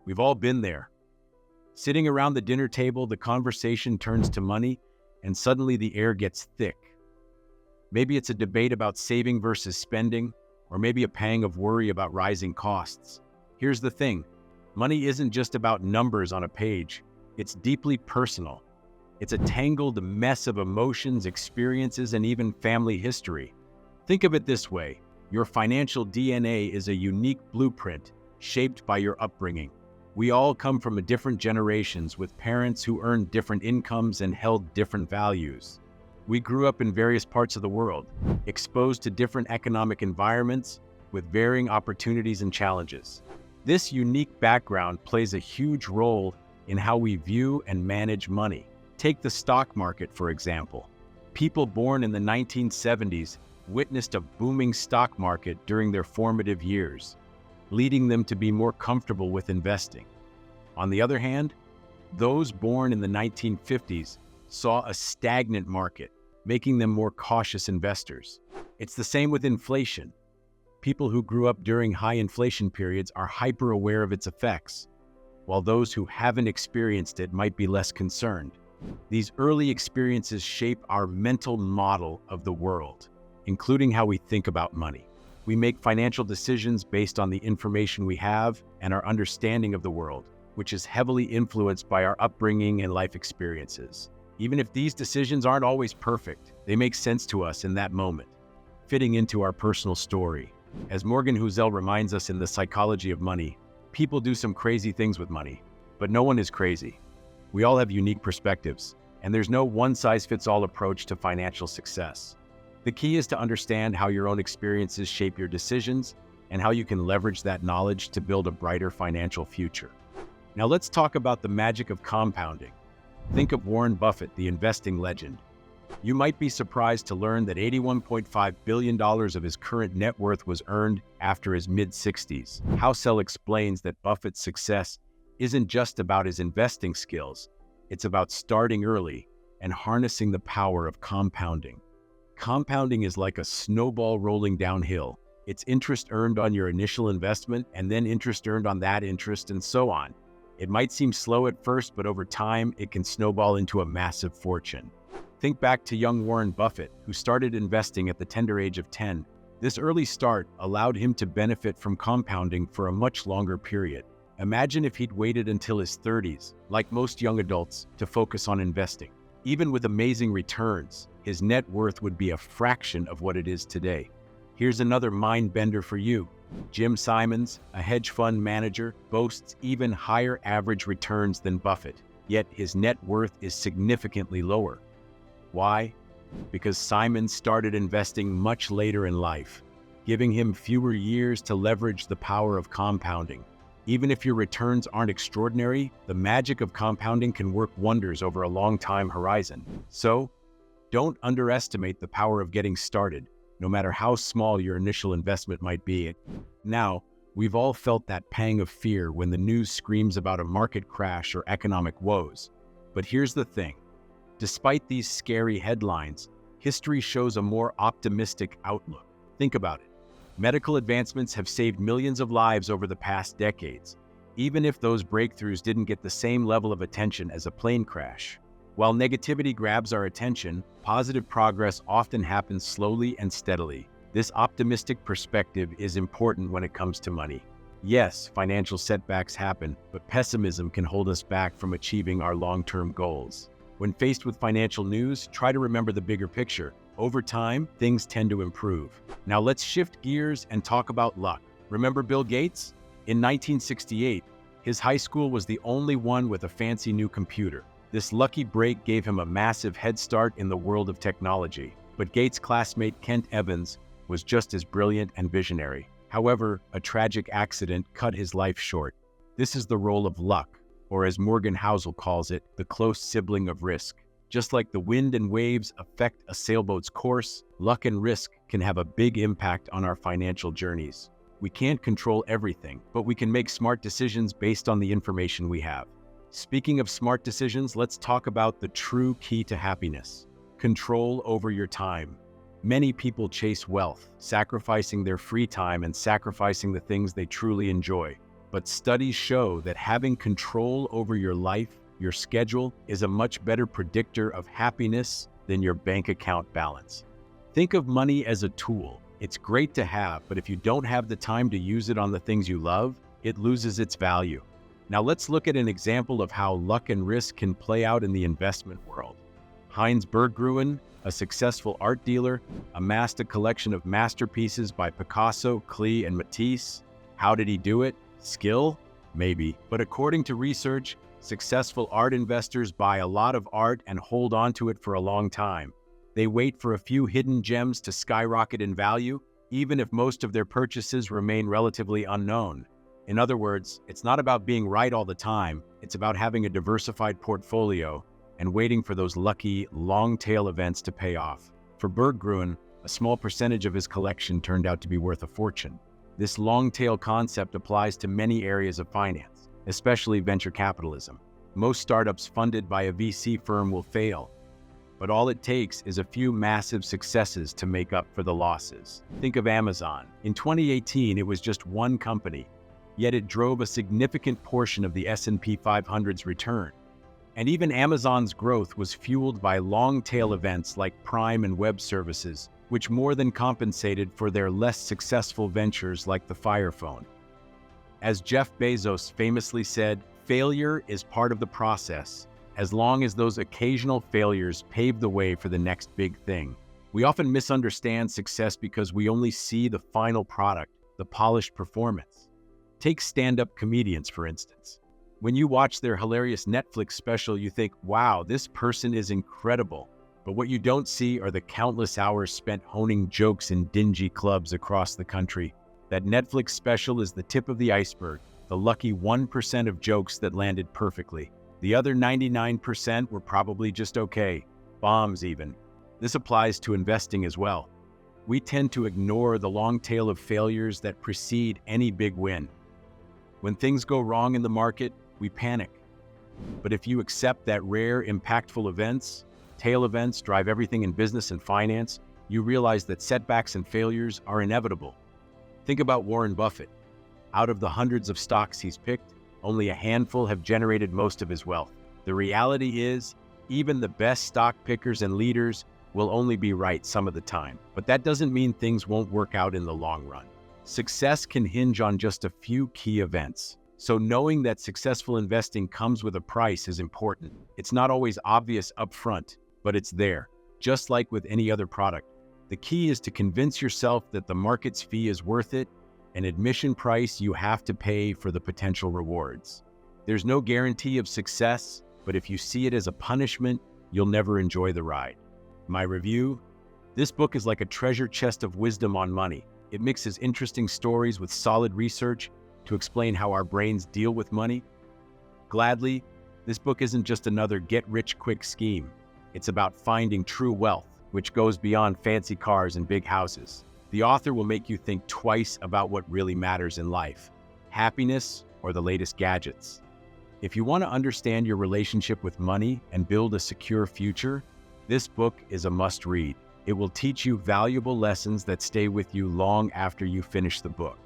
We've all been there. Sitting around the dinner table, the conversation turns to money, and suddenly the air gets thick. Maybe it's a debate about saving versus spending, or maybe a pang of worry about rising costs. Here's the thing. Money isn't just about numbers on a page. It's deeply personal. It's a tangled mess of emotions, experiences, and even family history. Think of it this way. Your financial DNA is a unique blueprint shaped by your upbringing. We all come from different generations with parents who earned different incomes and held different values. We grew up in various parts of the world, exposed to different economic environments with varying opportunities and challenges. This unique background plays a huge role in how we view and manage money. Take the stock market, for example. People born in the 1970s witnessed a booming stock market during their formative years, leading them to be more comfortable with investing. On the other hand, those born in the 1950s saw a stagnant market, making them more cautious investors. It's the same with inflation. People who grew up during high inflation periods are hyper aware of its effects, while those who haven't experienced it might be less concerned. These early experiences shape our mental model of the world, including how we think about money. We make financial decisions based on the information we have and our understanding of the world, which is heavily influenced by our upbringing and life experiences. Even if these decisions aren't always perfect, they make sense to us in that moment, fitting into our personal story. As Morgan Housel reminds us in The Psychology of Money, people do some crazy things with money, but no one is crazy. We all have unique perspectives, and there's no one-size-fits-all approach to financial success. The key is to understand how your own experiences shape your decisions and how you can leverage that knowledge to build a brighter financial future. Now let's talk about the magic of compounding. Think of Warren Buffett, the investing legend. You might be surprised to learn that $81.5 billion of his current net worth was earned after his mid-60s. Housel explains that Buffett's success isn't just about his investing skills, it's about starting early and harnessing the power of compounding. Compounding is like a snowball rolling downhill. It's interest earned on your initial investment and then interest earned on that interest and so on. It might seem slow at first, but over time, it can snowball into a massive fortune. Think back to young Warren Buffett, who started investing at the tender age of 10. This early start allowed him to benefit from compounding for a much longer period. Imagine if he'd waited until his 30s, like most young adults, to focus on investing. Even with amazing returns, his net worth would be a fraction of what it is today. Here's another mind bender for you. Jim Simons, a hedge fund manager, boasts even higher average returns than Buffett, yet his net worth is significantly lower. Why? Because Simons started investing much later in life, giving him fewer years to leverage the power of compounding. Even if your returns aren't extraordinary, the magic of compounding can work wonders over a long time horizon. So, don't underestimate the power of getting started, no matter how small your initial investment might be. Now, we've all felt that pang of fear when the news screams about a market crash or economic woes. But here's the thing. Despite these scary headlines, history shows a more optimistic outlook. Think about it. Medical advancements have saved millions of lives over the past decades, even if those breakthroughs didn't get the same level of attention as a plane crash. While negativity grabs our attention, positive progress often happens slowly and steadily. This optimistic perspective is important when it comes to money. Yes, financial setbacks happen, but pessimism can hold us back from achieving our long-term goals. When faced with financial news, try to remember the bigger picture. Over time, things tend to improve. Now let's shift gears and talk about luck. Remember Bill Gates? In 1968, his high school was the only one with a fancy new computer. This lucky break gave him a massive head start in the world of technology. But Gates' classmate Kent Evans was just as brilliant and visionary. However, a tragic accident cut his life short. This is the role of luck, or as Morgan Housel calls it, the close sibling of risk. Just like the wind and waves affect a sailboat's course, luck and risk can have a big impact on our financial journeys. We can't control everything, but we can make smart decisions based on the information we have. Speaking of smart decisions, let's talk about the true key to happiness: control over your time. Many people chase wealth, sacrificing their free time and sacrificing the things they truly enjoy. but studies show that having control over your life, your schedule, is a much better predictor of happiness than your bank account balance. Think of money as a tool. It's great to have, but if you don't have the time to use it on the things you love, it loses its value. Now let's look at an example of how luck and risk can play out in the investment world. Heinz Berggruen, a successful art dealer, amassed a collection of masterpieces by Picasso, Klee, and Matisse. How did he do it? Skill? Maybe. But according to research, successful art investors buy a lot of art and hold on to it for a long time. They wait for a few hidden gems to skyrocket in value, even if most of their purchases remain relatively unknown. In other words, it's not about being right all the time, it's about having a diversified portfolio and waiting for those lucky, long-tail events to pay off. For Berggruen, a small percentage of his collection turned out to be worth a fortune. This long-tail concept applies to many areas of finance, especially venture capitalism. Most startups funded by a VC firm will fail, but all it takes is a few massive successes to make up for the losses. Think of Amazon. In 2018, it was just one company, yet it drove a significant portion of the S&P 500's return. And even Amazon's growth was fueled by long-tail events like Prime and web services, which more than compensated for their less successful ventures like the Fire Phone. As Jeff Bezos famously said, failure is part of the process, as long as those occasional failures pave the way for the next big thing. We often misunderstand success because we only see the final product, the polished performance. Take stand-up comedians, for instance. When you watch their hilarious Netflix special, you think, wow, this person is incredible. But what you don't see are the countless hours spent honing jokes in dingy clubs across the country. That Netflix special is the tip of the iceberg, the lucky 1% of jokes that landed perfectly. The other 99% were probably just okay, bombs even. This applies to investing as well. We tend to ignore the long tail of failures that precede any big win. When things go wrong in the market, we panic. But if you accept that rare, impactful tail events drive everything in business and finance, you realize that setbacks and failures are inevitable. Think about Warren Buffett. Out of the hundreds of stocks he's picked, only a handful have generated most of his wealth. The reality is, even the best stock pickers and leaders will only be right some of the time. But that doesn't mean things won't work out in the long run. Success can hinge on just a few key events. So knowing that successful investing comes with a price is important. It's not always obvious upfront, but it's there, just like with any other product. The key is to convince yourself that the market's fee is worth it, an admission price you have to pay for the potential rewards. There's no guarantee of success, but if you see it as a punishment, you'll never enjoy the ride. My review? This book is like a treasure chest of wisdom on money. It mixes interesting stories with solid research to explain how our brains deal with money. Gladly, this book isn't just another get-rich-quick scheme. It's about finding true wealth, which goes beyond fancy cars and big houses. The author will make you think twice about what really matters in life, happiness or the latest gadgets. If you want to understand your relationship with money and build a secure future, this book is a must-read. It will teach you valuable lessons that stay with you long after you finish the book.